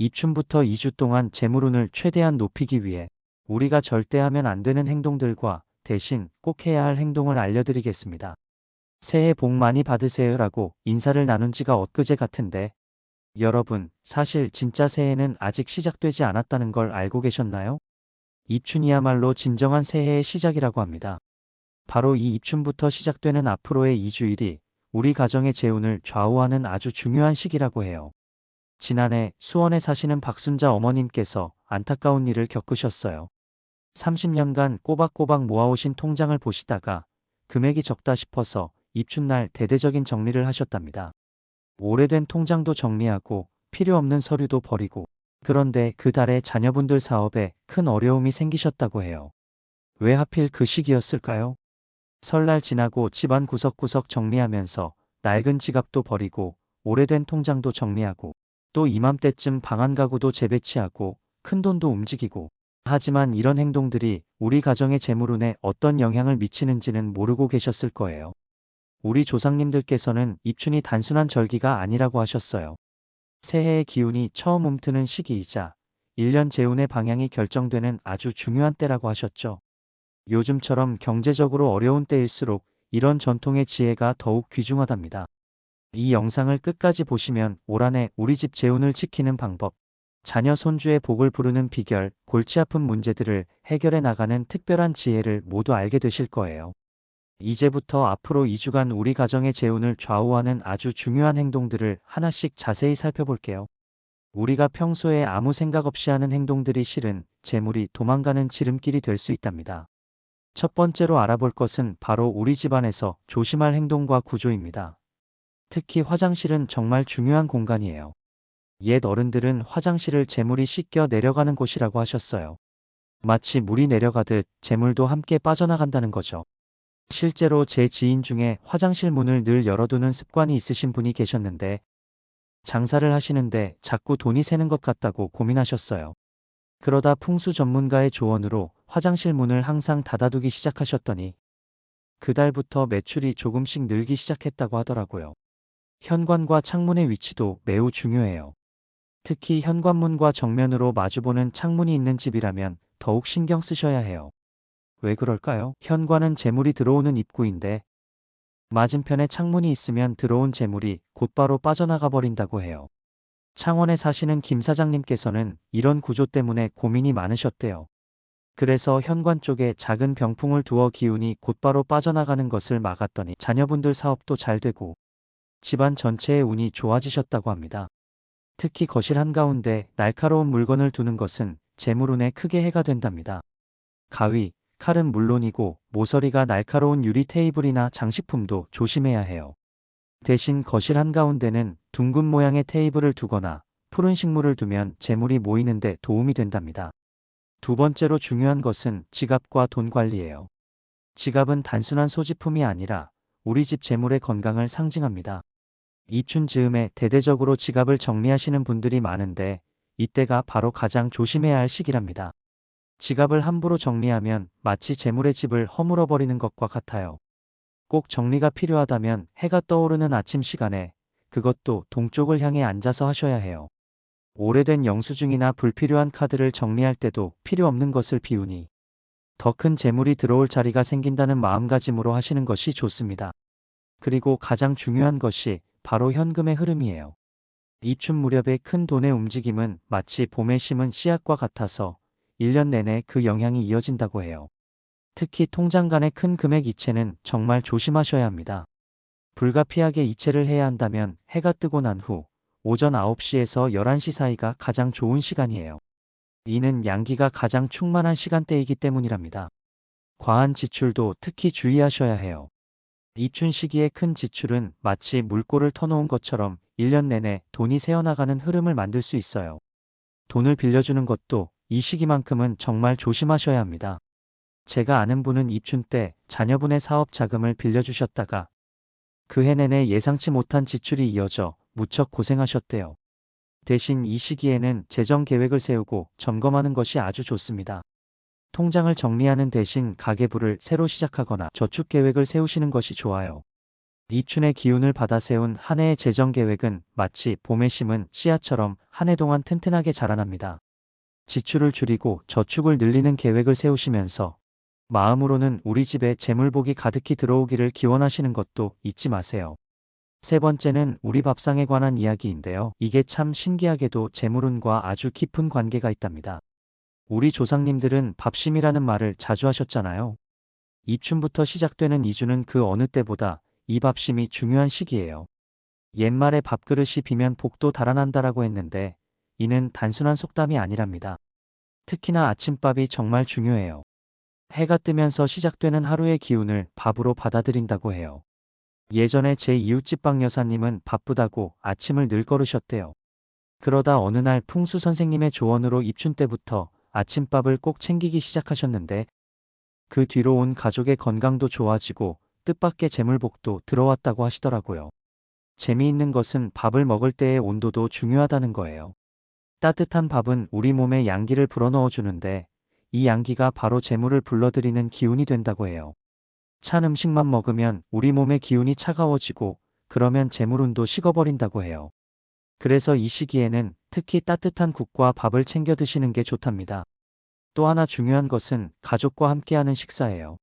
입춘부터 2주 동안 재물운을 최대한 높이기 위해 우리가 절대 하면 안 되는 행동들과 대신 꼭 해야 할 행동을 알려드리겠습니다. 새해 복 많이 받으세요라고 인사를 나눈 지가 엊그제 같은데 여러분, 사실 진짜 새해는 아직 시작되지 않았다는 걸 알고 계셨나요? 입춘이야말로 진정한 새해의 시작이라고 합니다. 바로 이 입춘부터 시작되는 앞으로의 2주일이 우리 가정의 재운을 좌우하는 아주 중요한 시기라고 해요. 지난해 수원에 사시는 박순자 어머님께서 안타까운 일을 겪으셨어요. 30년간 꼬박꼬박 모아오신 통장을 보시다가 금액이 적다 싶어서 입춘날 대대적인 정리를 하셨답니다. 오래된 통장도 정리하고 필요 없는 서류도 버리고, 그런데 그 달에 자녀분들 사업에 큰 어려움이 생기셨다고 해요. 왜 하필 그 시기였을까요? 설날 지나고 집안 구석구석 정리하면서 낡은 지갑도 버리고 오래된 통장도 정리하고 또 이맘때쯤 방 안 가구도 재배치하고 큰돈도 움직이고, 하지만 이런 행동들이 우리 가정의 재물운에 어떤 영향을 미치는지는 모르고 계셨을 거예요. 우리 조상님들께서는 입춘이 단순한 절기가 아니라고 하셨어요. 새해의 기운이 처음 움트는 시기이자 1년 재운의 방향이 결정되는 아주 중요한 때라고 하셨죠. 요즘처럼 경제적으로 어려운 때일수록 이런 전통의 지혜가 더욱 귀중하답니다. 이 영상을 끝까지 보시면 올 한해 우리 집 재운을 지키는 방법, 자녀 손주의 복을 부르는 비결, 골치 아픈 문제들을 해결해 나가는 특별한 지혜를 모두 알게 되실 거예요. 이제부터 앞으로 2주간 우리 가정의 재운을 좌우하는 아주 중요한 행동들을 하나씩 자세히 살펴볼게요. 우리가 평소에 아무 생각 없이 하는 행동들이 실은 재물이 도망가는 지름길이 될 수 있답니다. 첫 번째로 알아볼 것은 바로 우리 집안에서 조심할 행동과 구조입니다. 특히 화장실은 정말 중요한 공간이에요. 옛 어른들은 화장실을 재물이 씻겨 내려가는 곳이라고 하셨어요. 마치 물이 내려가듯 재물도 함께 빠져나간다는 거죠. 실제로 제 지인 중에 화장실 문을 늘 열어두는 습관이 있으신 분이 계셨는데 장사를 하시는데 자꾸 돈이 새는 것 같다고 고민하셨어요. 그러다 풍수 전문가의 조언으로 화장실 문을 항상 닫아두기 시작하셨더니 그달부터 매출이 조금씩 늘기 시작했다고 하더라고요. 현관과 창문의 위치도 매우 중요해요. 특히 현관문과 정면으로 마주보는 창문이 있는 집이라면 더욱 신경 쓰셔야 해요. 왜 그럴까요? 현관은 재물이 들어오는 입구인데 맞은편에 창문이 있으면 들어온 재물이 곧바로 빠져나가 버린다고 해요. 창원에 사시는 김 사장님께서는 이런 구조 때문에 고민이 많으셨대요. 그래서 현관 쪽에 작은 병풍을 두어 기운이 곧바로 빠져나가는 것을 막았더니 자녀분들 사업도 잘 되고 집안 전체의 운이 좋아지셨다고 합니다. 특히 거실 한가운데 날카로운 물건을 두는 것은 재물운에 크게 해가 된답니다. 가위, 칼은 물론이고 모서리가 날카로운 유리 테이블이나 장식품도 조심해야 해요. 대신 거실 한가운데는 둥근 모양의 테이블을 두거나 푸른 식물을 두면 재물이 모이는데 도움이 된답니다. 두 번째로 중요한 것은 지갑과 돈 관리예요. 지갑은 단순한 소지품이 아니라 우리 집 재물의 건강을 상징합니다. 입춘 즈음에 대대적으로 지갑을 정리하시는 분들이 많은데 이때가 바로 가장 조심해야 할 시기랍니다. 지갑을 함부로 정리하면 마치 재물의 집을 허물어버리는 것과 같아요. 꼭 정리가 필요하다면 해가 떠오르는 아침 시간에, 그것도 동쪽을 향해 앉아서 하셔야 해요. 오래된 영수증이나 불필요한 카드를 정리할 때도 필요 없는 것을 비우니 더 큰 재물이 들어올 자리가 생긴다는 마음가짐으로 하시는 것이 좋습니다. 그리고 가장 중요한 것이 바로 현금의 흐름이에요. 입춘 무렵의 큰 돈의 움직임은 마치 봄에 심은 씨앗과 같아서 1년 내내 그 영향이 이어진다고 해요. 특히 통장 간의 큰 금액 이체는 정말 조심하셔야 합니다. 불가피하게 이체를 해야 한다면 해가 뜨고 난 후 오전 9시에서 11시 사이가 가장 좋은 시간이에요. 이는 양기가 가장 충만한 시간대이기 때문이랍니다. 과한 지출도 특히 주의하셔야 해요. 입춘 시기의 큰 지출은 마치 물꼬를 터놓은 것처럼 1년 내내 돈이 새어나가는 흐름을 만들 수 있어요. 돈을 빌려주는 것도 이 시기만큼은 정말 조심하셔야 합니다. 제가 아는 분은 입춘 때 자녀분의 사업 자금을 빌려주셨다가 그해 내내 예상치 못한 지출이 이어져 무척 고생하셨대요. 대신 이 시기에는 재정 계획을 세우고 점검하는 것이 아주 좋습니다. 통장을 정리하는 대신 가계부를 새로 시작하거나 저축 계획을 세우시는 것이 좋아요. 입춘의 기운을 받아 세운 한 해의 재정 계획은 마치 봄에 심은 씨앗처럼 한 해 동안 튼튼하게 자라납니다. 지출을 줄이고 저축을 늘리는 계획을 세우시면서 마음으로는 우리 집에 재물복이 가득히 들어오기를 기원하시는 것도 잊지 마세요. 세 번째는 우리 밥상에 관한 이야기인데요. 이게 참 신기하게도 재물운과 아주 깊은 관계가 있답니다. 우리 조상님들은 밥심이라는 말을 자주 하셨잖아요. 입춘부터 시작되는 이주는 그 어느 때보다 이 밥심이 중요한 시기예요. 옛말에 밥그릇이 비면 복도 달아난다라고 했는데 이는 단순한 속담이 아니랍니다. 특히나 아침밥이 정말 중요해요. 해가 뜨면서 시작되는 하루의 기운을 밥으로 받아들인다고 해요. 예전에 제 이웃집 박 여사님은 바쁘다고 아침을 늘 거르셨대요. 그러다 어느 날 풍수 선생님의 조언으로 입춘 때부터 아침밥을 꼭 챙기기 시작하셨는데 그 뒤로 온 가족의 건강도 좋아지고 뜻밖의 재물복도 들어왔다고 하시더라고요. 재미있는 것은 밥을 먹을 때의 온도도 중요하다는 거예요. 따뜻한 밥은 우리 몸에 양기를 불어넣어 주는데 이 양기가 바로 재물을 불러들이는 기운이 된다고 해요. 찬 음식만 먹으면 우리 몸의 기운이 차가워지고 그러면 재물운도 식어버린다고 해요. 그래서 이 시기에는 특히 따뜻한 국과 밥을 챙겨 드시는 게 좋답니다. 또 하나 중요한 것은 가족과 함께하는 식사예요.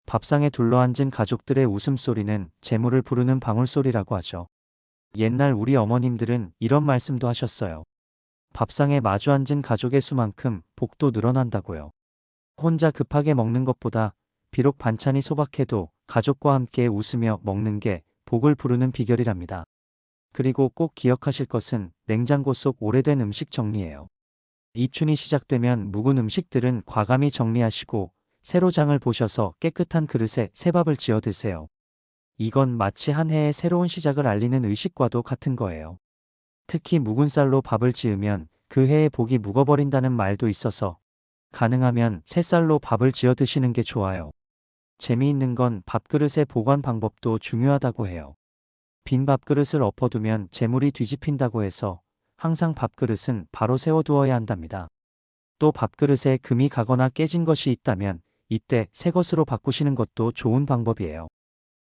밥상에 둘러앉은 가족들의 웃음소리는 재물을 부르는 방울소리라고 하죠. 옛날 우리 어머님들은 이런 말씀도 하셨어요. 밥상에 마주 앉은 가족의 수만큼 복도 늘어난다고요. 혼자 급하게 먹는 것보다 비록 반찬이 소박해도 가족과 함께 웃으며 먹는 게 복을 부르는 비결이랍니다. 그리고 꼭 기억하실 것은 냉장고 속 오래된 음식 정리예요. 입춘이 시작되면 묵은 음식들은 과감히 정리하시고 새로 장을 보셔서 깨끗한 그릇에 새밥을 지어 드세요. 이건 마치 한 해의 새로운 시작을 알리는 의식과도 같은 거예요. 특히 묵은 쌀로 밥을 지으면 그 해의 복이 묵어버린다는 말도 있어서 가능하면 새 쌀로 밥을 지어 드시는 게 좋아요. 재미있는 건 밥그릇의 보관 방법도 중요하다고 해요. 빈 밥그릇을 엎어두면 재물이 뒤집힌다고 해서 항상 밥그릇은 바로 세워두어야 한답니다. 또 밥그릇에 금이 가거나 깨진 것이 있다면 이때 새 것으로 바꾸시는 것도 좋은 방법이에요.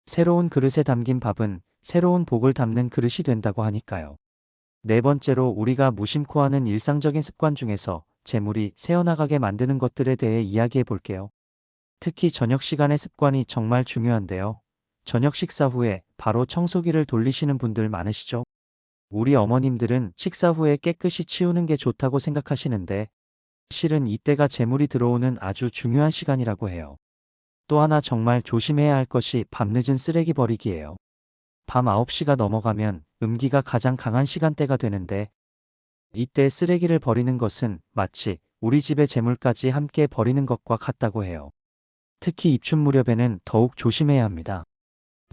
새로운 그릇에 담긴 밥은 새로운 복을 담는 그릇이 된다고 하니까요. 네 번째로 우리가 무심코 하는 일상적인 습관 중에서 재물이 새어나가게 만드는 것들에 대해 이야기해 볼게요. 특히 저녁 시간의 습관이 정말 중요한데요. 저녁 식사 후에 바로 청소기를 돌리시는 분들 많으시죠? 우리 어머님들은 식사 후에 깨끗이 치우는 게 좋다고 생각하시는데 실은 이때가 재물이 들어오는 아주 중요한 시간이라고 해요. 또 하나 정말 조심해야 할 것이 밤늦은 쓰레기 버리기예요. 밤 9시가 넘어가면 음기가 가장 강한 시간대가 되는데 이때 쓰레기를 버리는 것은 마치 우리 집의 재물까지 함께 버리는 것과 같다고 해요. 특히 입춘 무렵에는 더욱 조심해야 합니다.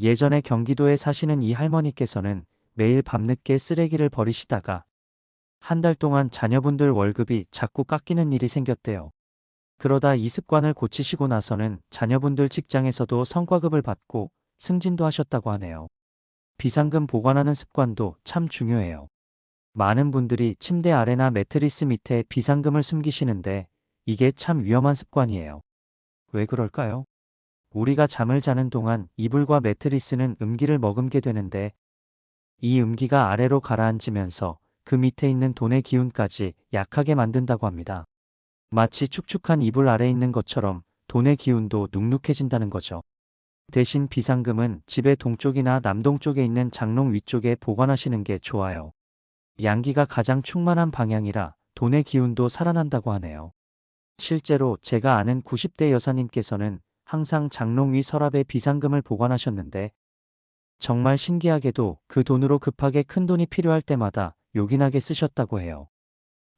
예전에 경기도에 사시는 이 할머니께서는 매일 밤늦게 쓰레기를 버리시다가 한 달 동안 자녀분들 월급이 자꾸 깎이는 일이 생겼대요. 그러다 이 습관을 고치시고 나서는 자녀분들 직장에서도 성과급을 받고 승진도 하셨다고 하네요. 비상금 보관하는 습관도 참 중요해요. 많은 분들이 침대 아래나 매트리스 밑에 비상금을 숨기시는데 이게 참 위험한 습관이에요. 왜 그럴까요? 우리가 잠을 자는 동안 이불과 매트리스는 음기를 머금게 되는데 이 음기가 아래로 가라앉으면서 그 밑에 있는 돈의 기운까지 약하게 만든다고 합니다. 마치 축축한 이불 아래 있는 것처럼 돈의 기운도 눅눅해진다는 거죠. 대신 비상금은 집의 동쪽이나 남동쪽에 있는 장롱 위쪽에 보관하시는 게 좋아요. 양기가 가장 충만한 방향이라 돈의 기운도 살아난다고 하네요. 실제로 제가 아는 90대 여사님께서는 항상 장롱 위 서랍에 비상금을 보관하셨는데 정말 신기하게도 그 돈으로 급하게 큰 돈이 필요할 때마다 요긴하게 쓰셨다고 해요.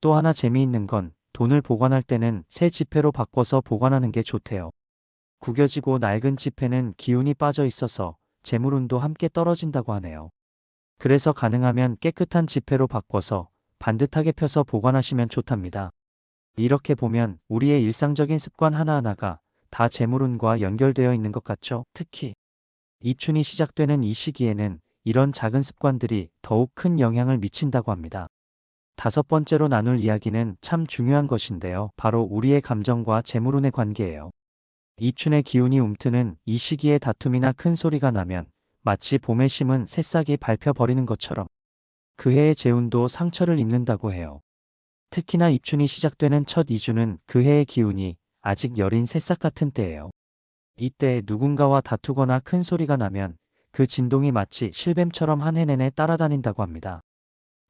또 하나 재미있는 건 돈을 보관할 때는 새 지폐로 바꿔서 보관하는 게 좋대요. 구겨지고 낡은 지폐는 기운이 빠져 있어서 재물운도 함께 떨어진다고 하네요. 그래서 가능하면 깨끗한 지폐로 바꿔서 반듯하게 펴서 보관하시면 좋답니다. 이렇게 보면 우리의 일상적인 습관 하나하나가 다 재물운과 연결되어 있는 것 같죠? 특히 입춘이 시작되는 이 시기에는 이런 작은 습관들이 더욱 큰 영향을 미친다고 합니다. 다섯 번째로 나눌 이야기는 참 중요한 것인데요. 바로 우리의 감정과 재물운의 관계예요. 입춘의 기운이 움트는 이 시기에 다툼이나 큰 소리가 나면 마치 봄에 심은 새싹이 밟혀버리는 것처럼 그 해의 재운도 상처를 입는다고 해요. 특히나 입춘이 시작되는 첫 2주는 그 해의 기운이 아직 여린 새싹 같은 때예요. 이때 누군가와 다투거나 큰 소리가 나면 그 진동이 마치 실뱀처럼 한 해 내내 따라다닌다고 합니다.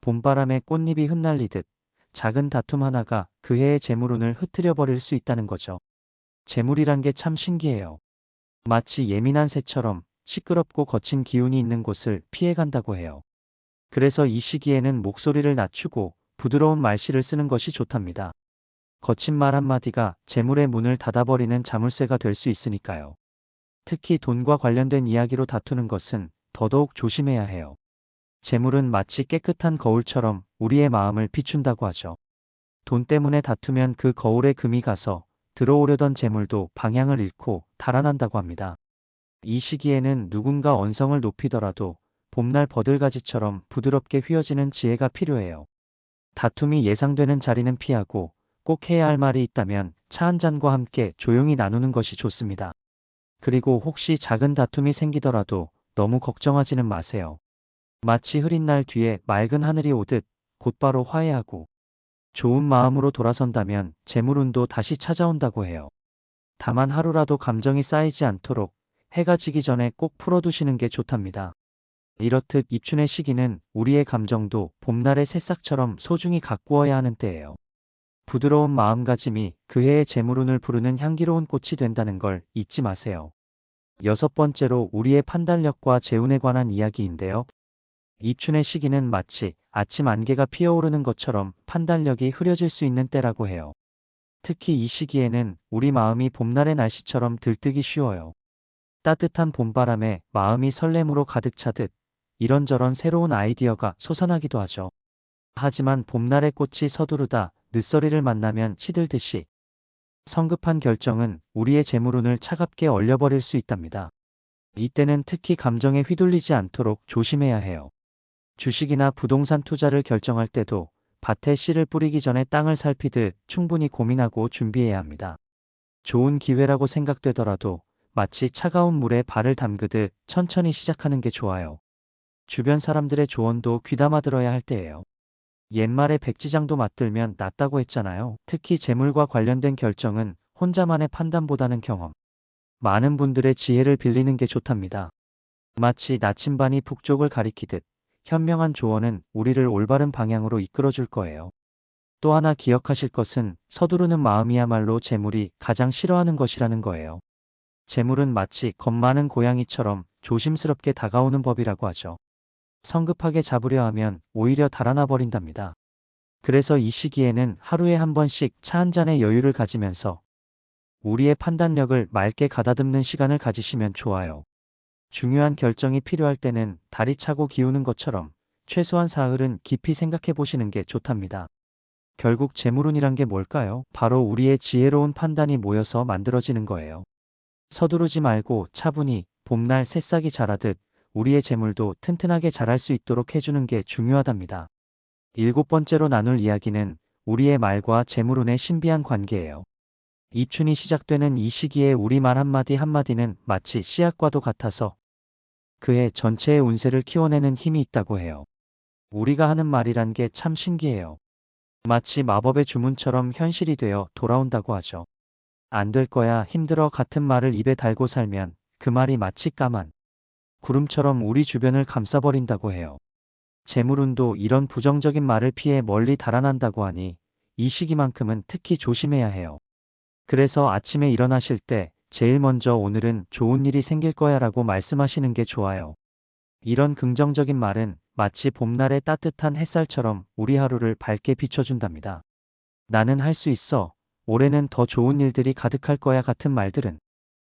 봄바람에 꽃잎이 흩날리듯 작은 다툼 하나가 그 해의 재물운을 흐트려 버릴 수 있다는 거죠. 재물이란 게 참 신기해요. 마치 예민한 새처럼 시끄럽고 거친 기운이 있는 곳을 피해간다고 해요. 그래서 이 시기에는 목소리를 낮추고 부드러운 말씨를 쓰는 것이 좋답니다. 거친 말 한마디가 재물의 문을 닫아버리는 자물쇠가 될 수 있으니까요. 특히 돈과 관련된 이야기로 다투는 것은 더더욱 조심해야 해요. 재물은 마치 깨끗한 거울처럼 우리의 마음을 비춘다고 하죠. 돈 때문에 다투면 그 거울에 금이 가서 들어오려던 재물도 방향을 잃고 달아난다고 합니다. 이 시기에는 누군가 언성을 높이더라도 봄날 버들가지처럼 부드럽게 휘어지는 지혜가 필요해요. 다툼이 예상되는 자리는 피하고 꼭 해야 할 말이 있다면 차 한 잔과 함께 조용히 나누는 것이 좋습니다. 그리고 혹시 작은 다툼이 생기더라도 너무 걱정하지는 마세요. 마치 흐린 날 뒤에 맑은 하늘이 오듯 곧바로 화해하고 좋은 마음으로 돌아선다면 재물운도 다시 찾아온다고 해요. 다만 하루라도 감정이 쌓이지 않도록 해가 지기 전에 꼭 풀어두시는 게 좋답니다. 이렇듯 입춘의 시기는 우리의 감정도 봄날의 새싹처럼 소중히 가꾸어야 하는 때예요. 부드러운 마음가짐이 그 해의 재물운을 부르는 향기로운 꽃이 된다는 걸 잊지 마세요. 6번째로 우리의 판단력과 재운에 관한 이야기인데요. 입춘의 시기는 마치 아침 안개가 피어오르는 것처럼 판단력이 흐려질 수 있는 때라고 해요. 특히 이 시기에는 우리 마음이 봄날의 날씨처럼 들뜨기 쉬워요. 따뜻한 봄바람에 마음이 설렘으로 가득 차듯 이런저런 새로운 아이디어가 솟아나기도 하죠. 하지만 봄날의 꽃이 서두르다 늦서리를 만나면 시들듯이 성급한 결정은 우리의 재물운을 차갑게 얼려버릴 수 있답니다. 이때는 특히 감정에 휘둘리지 않도록 조심해야 해요. 주식이나 부동산 투자를 결정할 때도 밭에 씨를 뿌리기 전에 땅을 살피듯 충분히 고민하고 준비해야 합니다. 좋은 기회라고 생각되더라도 마치 차가운 물에 발을 담그듯 천천히 시작하는 게 좋아요. 주변 사람들의 조언도 귀담아 들어야 할 때예요. 옛말에 백지장도 맞들면 낫다고 했잖아요. 특히 재물과 관련된 결정은 혼자만의 판단보다는 경험, 많은 분들의 지혜를 빌리는 게 좋답니다. 마치 나침반이 북쪽을 가리키듯 현명한 조언은 우리를 올바른 방향으로 이끌어줄 거예요. 또 하나 기억하실 것은 서두르는 마음이야말로 재물이 가장 싫어하는 것이라는 거예요. 재물은 마치 겁 많은 고양이처럼 조심스럽게 다가오는 법이라고 하죠. 성급하게 잡으려 하면 오히려 달아나 버린답니다. 그래서 이 시기에는 하루에 한 번씩 차 한 잔의 여유를 가지면서 우리의 판단력을 맑게 가다듬는 시간을 가지시면 좋아요. 중요한 결정이 필요할 때는 다리 차고 기우는 것처럼 최소한 사흘은 깊이 생각해 보시는 게 좋답니다. 결국 재물운이란 게 뭘까요? 바로 우리의 지혜로운 판단이 모여서 만들어지는 거예요. 서두르지 말고 차분히 봄날 새싹이 자라듯 우리의 재물도 튼튼하게 자랄 수 있도록 해주는 게 중요하답니다. 7번째로 나눌 이야기는 우리의 말과 재물운의 신비한 관계예요. 입춘이 시작되는 이 시기에 우리 말 한마디 한마디는 마치 씨앗과도 같아서 그해 전체의 운세를 키워내는 힘이 있다고 해요. 우리가 하는 말이란 게 참 신기해요. 마치 마법의 주문처럼 현실이 되어 돌아온다고 하죠. 안 될 거야, 힘들어 같은 말을 입에 달고 살면 그 말이 마치 까만 구름처럼 우리 주변을 감싸버린다고 해요. 재물운도 이런 부정적인 말을 피해 멀리 달아난다고 하니 이 시기만큼은 특히 조심해야 해요. 그래서 아침에 일어나실 때 제일 먼저 오늘은 좋은 일이 생길 거야 라고 말씀하시는 게 좋아요. 이런 긍정적인 말은 마치 봄날의 따뜻한 햇살처럼 우리 하루를 밝게 비춰준답니다. 나는 할 수 있어. 올해는 더 좋은 일들이 가득할 거야 같은 말들은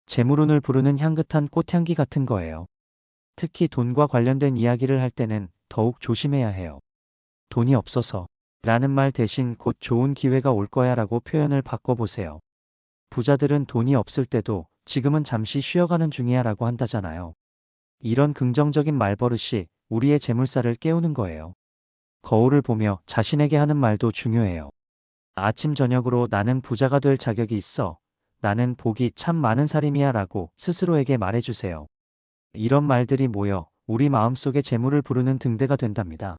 재물운을 부르는 향긋한 꽃향기 같은 거예요. 특히 돈과 관련된 이야기를 할 때는 더욱 조심해야 해요. 돈이 없어서 라는 말 대신 곧 좋은 기회가 올 거야 라고 표현을 바꿔보세요. 부자들은 돈이 없을 때도 지금은 잠시 쉬어가는 중이야 라고 한다잖아요. 이런 긍정적인 말버릇이 우리의 재물살을 깨우는 거예요. 거울을 보며 자신에게 하는 말도 중요해요. 아침 저녁으로 나는 부자가 될 자격이 있어. 나는 복이 참 많은 사람이야 라고 스스로에게 말해주세요. 이런 말들이 모여 우리 마음속에 재물을 부르는 등대가 된답니다.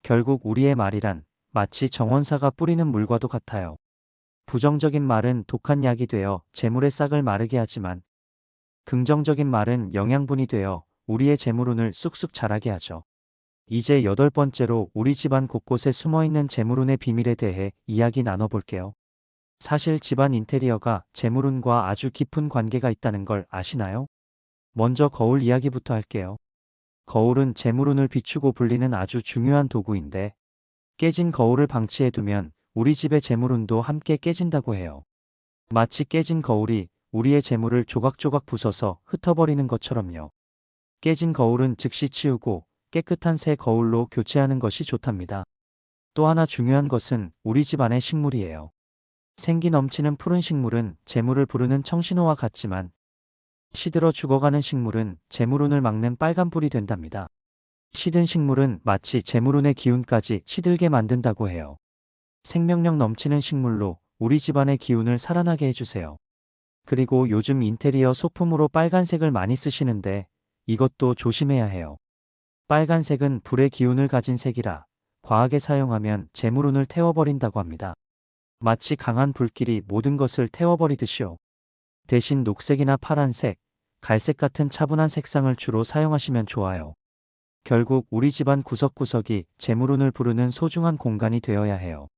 결국 우리의 말이란 마치 정원사가 뿌리는 물과도 같아요. 부정적인 말은 독한 약이 되어 재물의 싹을 마르게 하지만 긍정적인 말은 영양분이 되어 우리의 재물운을 쑥쑥 자라게 하죠. 이제 8번째로 우리 집안 곳곳에 숨어있는 재물운의 비밀에 대해 이야기 나눠볼게요. 사실 집안 인테리어가 재물운과 아주 깊은 관계가 있다는 걸 아시나요? 먼저 거울 이야기부터 할게요. 거울은 재물운을 비추고 불리는 아주 중요한 도구인데 깨진 거울을 방치해두면 우리 집의 재물운도 함께 깨진다고 해요. 마치 깨진 거울이 우리의 재물을 조각조각 부숴서 흩어버리는 것처럼요. 깨진 거울은 즉시 치우고 깨끗한 새 거울로 교체하는 것이 좋답니다. 또 하나 중요한 것은 우리 집 안의 식물이에요. 생기 넘치는 푸른 식물은 재물을 부르는 청신호와 같지만 시들어 죽어가는 식물은 재물운을 막는 빨간불이 된답니다. 시든 식물은 마치 재물운의 기운까지 시들게 만든다고 해요. 생명력 넘치는 식물로 우리 집안의 기운을 살아나게 해주세요. 그리고 요즘 인테리어 소품으로 빨간색을 많이 쓰시는데 이것도 조심해야 해요. 빨간색은 불의 기운을 가진 색이라 과하게 사용하면 재물운을 태워버린다고 합니다. 마치 강한 불길이 모든 것을 태워버리듯이요. 대신 녹색이나 파란색, 갈색 같은 차분한 색상을 주로 사용하시면 좋아요. 결국 우리 집안 구석구석이 재물운을 부르는 소중한 공간이 되어야 해요.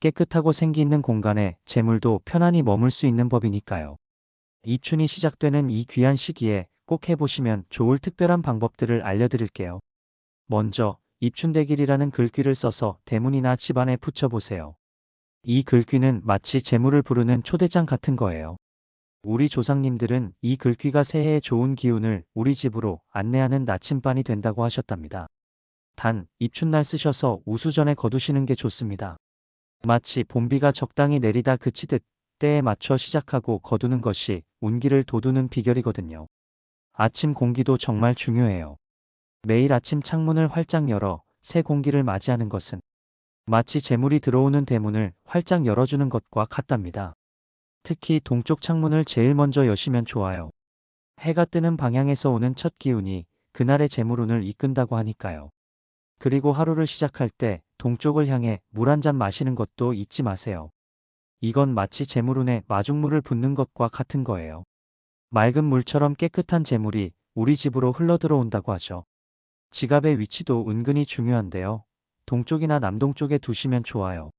깨끗하고 생기 있는 공간에 재물도 편안히 머물 수 있는 법이니까요. 입춘이 시작되는 이 귀한 시기에 꼭 해보시면 좋을 특별한 방법들을 알려드릴게요. 먼저 입춘대길이라는 글귀를 써서 대문이나 집안에 붙여보세요. 이 글귀는 마치 재물을 부르는 초대장 같은 거예요. 우리 조상님들은 이 글귀가 새해의 좋은 기운을 우리 집으로 안내하는 나침반이 된다고 하셨답니다. 단, 입춘날 쓰셔서 우수전에 거두시는 게 좋습니다. 마치 봄비가 적당히 내리다 그치듯 때에 맞춰 시작하고 거두는 것이 운기를 돋우는 비결이거든요. 아침 공기도 정말 중요해요. 매일 아침 창문을 활짝 열어 새 공기를 맞이하는 것은 마치 재물이 들어오는 대문을 활짝 열어주는 것과 같답니다. 특히 동쪽 창문을 제일 먼저 여시면 좋아요. 해가 뜨는 방향에서 오는 첫 기운이 그날의 재물운을 이끈다고 하니까요. 그리고 하루를 시작할 때 동쪽을 향해 물 한 잔 마시는 것도 잊지 마세요. 이건 마치 재물운에 마중물을 붓는 것과 같은 거예요. 맑은 물처럼 깨끗한 재물이 우리 집으로 흘러들어온다고 하죠. 지갑의 위치도 은근히 중요한데요. 동쪽이나 남동쪽에 두시면 좋아요.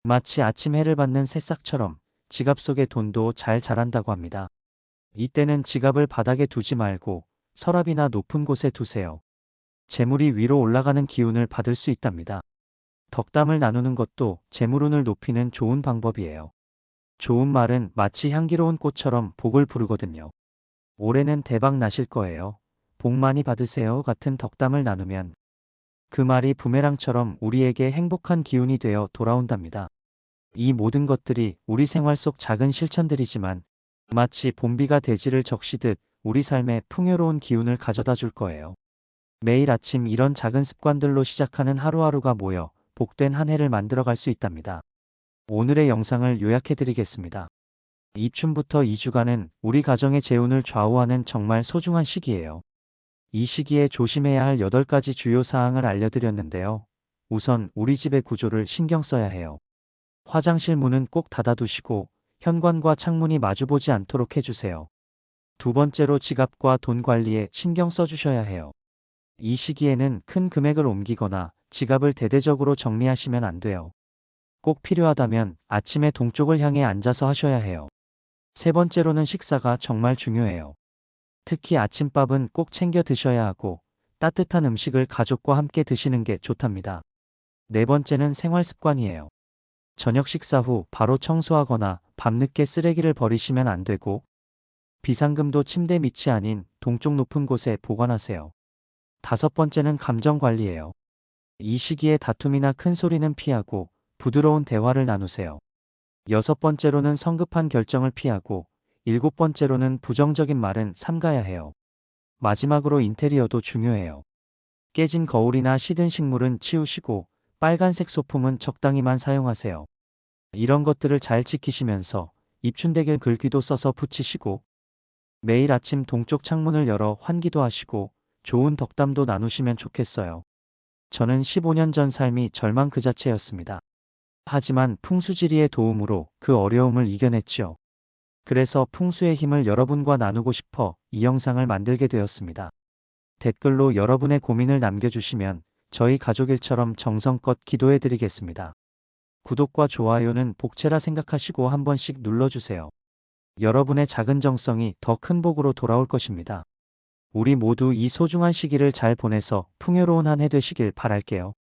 마치 아침 해를 받는 새싹처럼 지갑 속에 돈도 잘 자란다고 합니다. 이때는 지갑을 바닥에 두지 말고 서랍이나 높은 곳에 두세요. 재물이 위로 올라가는 기운을 받을 수 있답니다. 덕담을 나누는 것도 재물운을 높이는 좋은 방법이에요. 좋은 말은 마치 향기로운 꽃처럼 복을 부르거든요. 올해는 대박 나실 거예요. 복 많이 받으세요 같은 덕담을 나누면 그 말이 부메랑처럼 우리에게 행복한 기운이 되어 돌아온답니다. 이 모든 것들이 우리 생활 속 작은 실천들이지만 마치 봄비가 대지를 적시듯 우리 삶에 풍요로운 기운을 가져다 줄 거예요. 매일 아침 이런 작은 습관들로 시작하는 하루하루가 모여 복된 한 해를 만들어갈 수 있답니다. 오늘의 영상을 요약해드리겠습니다. 입춘부터 2주간은 우리 가정의 재운을 좌우하는 정말 소중한 시기예요. 이 시기에 조심해야 할 8가지 주요 사항을 알려드렸는데요. 우선 우리 집의 구조를 신경 써야 해요. 화장실 문은 꼭 닫아두시고 현관과 창문이 마주보지 않도록 해주세요. 두 번째로 지갑과 돈 관리에 신경 써주셔야 해요. 이 시기에는 큰 금액을 옮기거나 지갑을 대대적으로 정리하시면 안 돼요. 꼭 필요하다면 아침에 동쪽을 향해 앉아서 하셔야 해요. 세 번째로는 식사가 정말 중요해요. 특히 아침밥은 꼭 챙겨 드셔야 하고 따뜻한 음식을 가족과 함께 드시는 게 좋답니다. 네 번째는 생활 습관이에요. 저녁 식사 후 바로 청소하거나 밤늦게 쓰레기를 버리시면 안 되고 비상금도 침대 밑이 아닌 동쪽 높은 곳에 보관하세요. 다섯 번째는 감정 관리예요. 이 시기에 다툼이나 큰 소리는 피하고 부드러운 대화를 나누세요. 여섯 번째로는 성급한 결정을 피하고 일곱 번째로는 부정적인 말은 삼가야 해요. 마지막으로 인테리어도 중요해요. 깨진 거울이나 시든 식물은 치우시고 빨간색 소품은 적당히만 사용하세요. 이런 것들을 잘 지키시면서 입춘대길 글귀도 써서 붙이시고 매일 아침 동쪽 창문을 열어 환기도 하시고 좋은 덕담도 나누시면 좋겠어요. 저는 15년 전 삶이 절망 그 자체였습니다. 하지만 풍수지리의 도움으로 그 어려움을 이겨냈지요. 그래서 풍수의 힘을 여러분과 나누고 싶어 이 영상을 만들게 되었습니다. 댓글로 여러분의 고민을 남겨주시면 저희 가족 일처럼 정성껏 기도해 드리겠습니다. 구독과 좋아요는 복채라 생각하시고 한 번씩 눌러주세요. 여러분의 작은 정성이 더 큰 복으로 돌아올 것입니다. 우리 모두 이 소중한 시기를 잘 보내서 풍요로운 한 해 되시길 바랄게요.